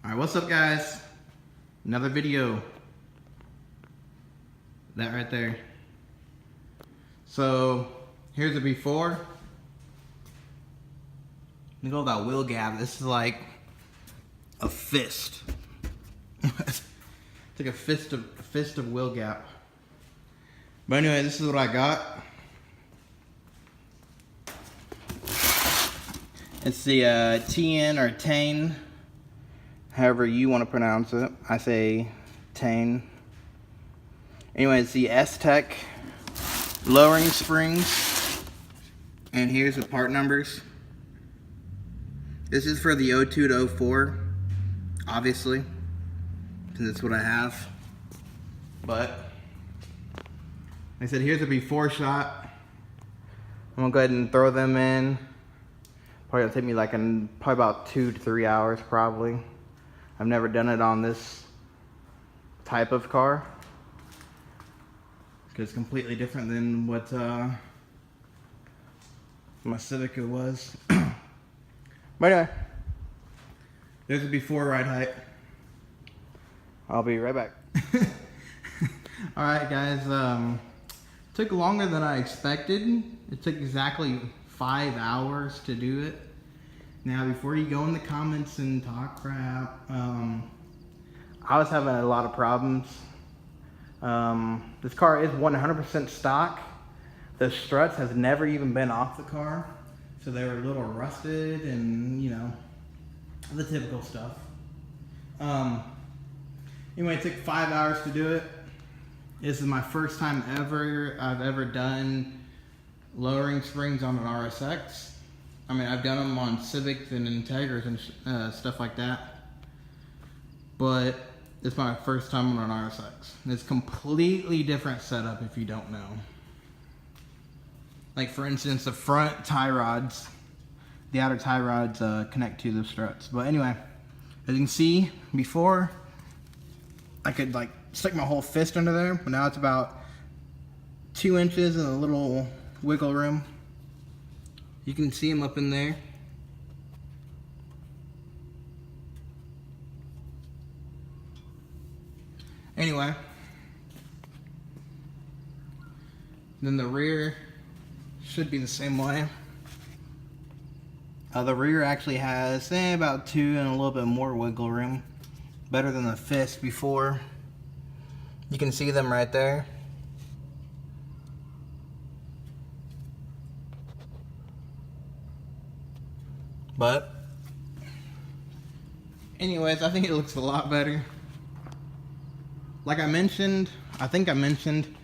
Alright, what's up guys? Another video. That right there. So, here's the before. Look at all that wheel gap. This is like a fist. It's like a fist of wheel gap. But anyway, this is what I got. It's the Tein or Tein, however you want to pronounce it. I say Tein. Anyway, it's the S-Tech lowering springs. And here's the part numbers. This is for the 02 to 04, obviously, because that's what I have. But, like I said, here's a before shot. I'm gonna go ahead and throw them in. Probably gonna take me like probably about 2 to 3 hours probably. I've never done it on this type of car because it's completely different than what my Civica was. But anyway, there's a before ride height. I'll be right back. Alright guys, took longer than I expected. It took exactly 5 hours to do it. Now before you go in the comments and talk crap, I was having a lot of problems. This car is 100% stock. The struts has never even been off the car, so they were a little rusted and, you know, the typical stuff. Anyway, it took 5 hours to do it. This is my first time I've ever done lowering springs on an RSX. I mean, I've done them on Civics and Integras and stuff like that, but it's my first time on an RSX. It's completely different setup if you don't know. Like for instance, the front tie rods, the outer tie rods connect to the struts. But anyway, as you can see, before I could like stick my whole fist under there, but now it's about 2 inches and a little wiggle room. You can see them up in there. Anyway, then the rear should be the same way. The rear actually has about 2 and a little bit more wiggle room. Better than the fist before. You can see them right there. But anyways, I think it looks a lot better. Like I mentioned, I think I mentioned,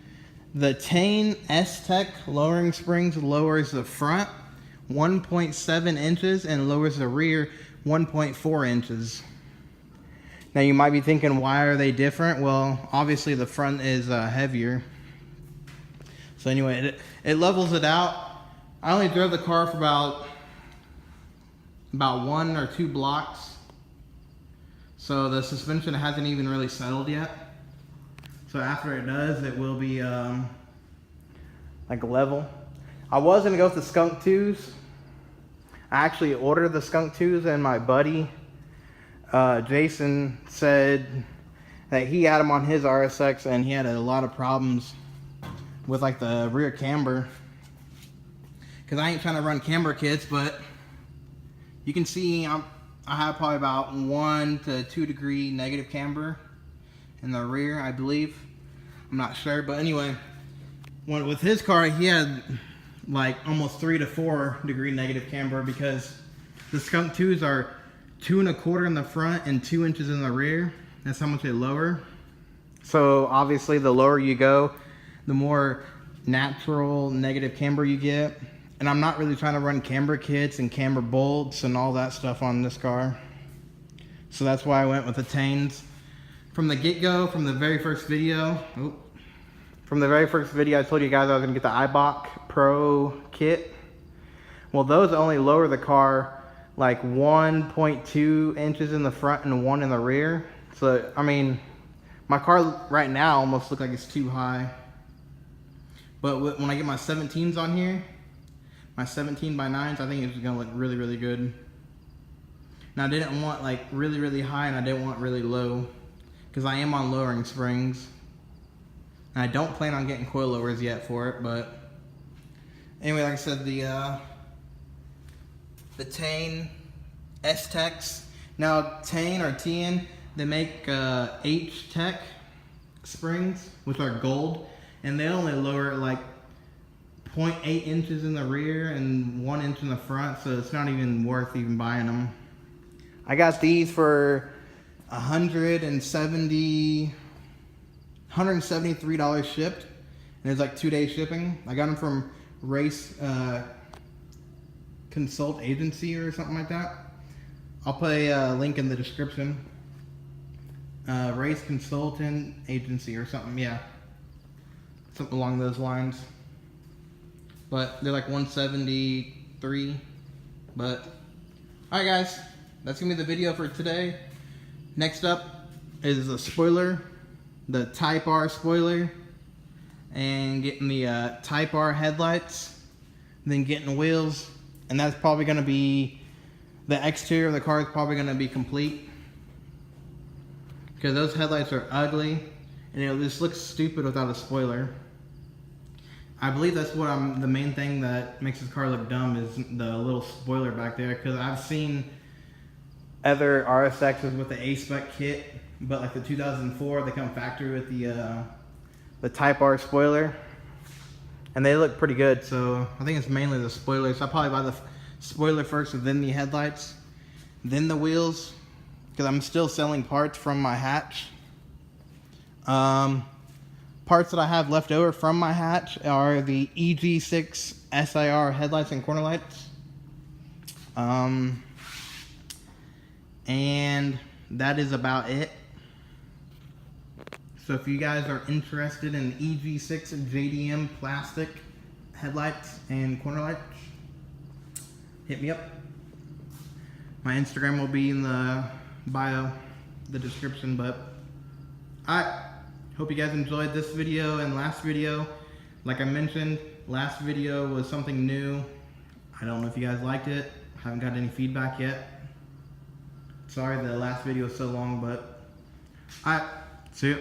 the Tein S-Tech lowering springs lowers the front 1.7 inches and lowers the rear 1.4 inches. Now you might be thinking, why are they different? Well, obviously the front is heavier. So anyway, it levels it out. I only drove the car for about 1 or 2 blocks. So the suspension hasn't even really settled yet. So after it does, it will be like level. I was gonna go with the Skunk 2s. I actually ordered the Skunk 2s, and my buddy Jason said that he had them on his RSX and he had a lot of problems with like the rear camber. Cause I ain't trying to run camber kits, but you can see I have probably about 1 to 2 degree negative camber in the rear, I believe. I'm not sure, but anyway, with his car, he had like almost 3 to 4 degree negative camber because the Skunk 2s are 2 1/4 in the front and 2 inches in the rear. That's how much they lower. So obviously, the lower you go, the more natural negative camber you get. And I'm not really trying to run camber kits and camber bolts and all that stuff on this car. So that's why I went with the Teins. From the get-go, from the very first video, I told you guys I was gonna get the iBock Pro kit. Well, those only lower the car like 1.2 inches in the front and 1 in the rear. So, I mean, my car right now almost looks like it's too high. But when I get my 17s on here, my 17 by 9s, I think it's gonna look really, really good. And I didn't want like really, really high, and I didn't want really low, because I am on lowering springs. And I don't plan on getting coilovers yet for it, but anyway, like I said, the Tein S-Techs. Now, Tein or Tein, they make H-Tech springs, which are gold, and they only lower it like 0.8 inches in the rear and 1 inch in the front, so it's not even worth even buying them. I got these for $173 shipped, and it's like 2-day shipping. I got them from Race Consult Agency or something like that. I'll put a link in the description. Race Consultant Agency or something, yeah. Something along those lines. But they're like $173. But, alright guys, that's gonna be the video for today. Next up is the spoiler, the Type R spoiler, and getting the Type R headlights, then getting wheels, and that's probably gonna be, the exterior of the car is probably gonna be complete, because those headlights are ugly, and it just looks stupid without a spoiler. I believe that's what the main thing that makes this car look dumb is the little spoiler back there, because I've seen other RSXs with the A-Spec kit, but like the 2004, they come factory with the Type R spoiler, and they look pretty good. So I think it's mainly the spoiler. So I'll probably buy the spoiler first, and then the headlights, then the wheels, because I'm still selling parts from my hatch. Parts that I have left over from my hatch are the EG6 SIR headlights and corner lights. And that is about it. So if you guys are interested in EG6 and JDM plastic headlights and corner lights, hit me up. My Instagram will be in the bio, the description, but alright. Hope you guys enjoyed this video and last video. Like I mentioned, last video was something new. I don't know if you guys liked it. I haven't got any feedback yet. Sorry the last video was so long, but alright, see you.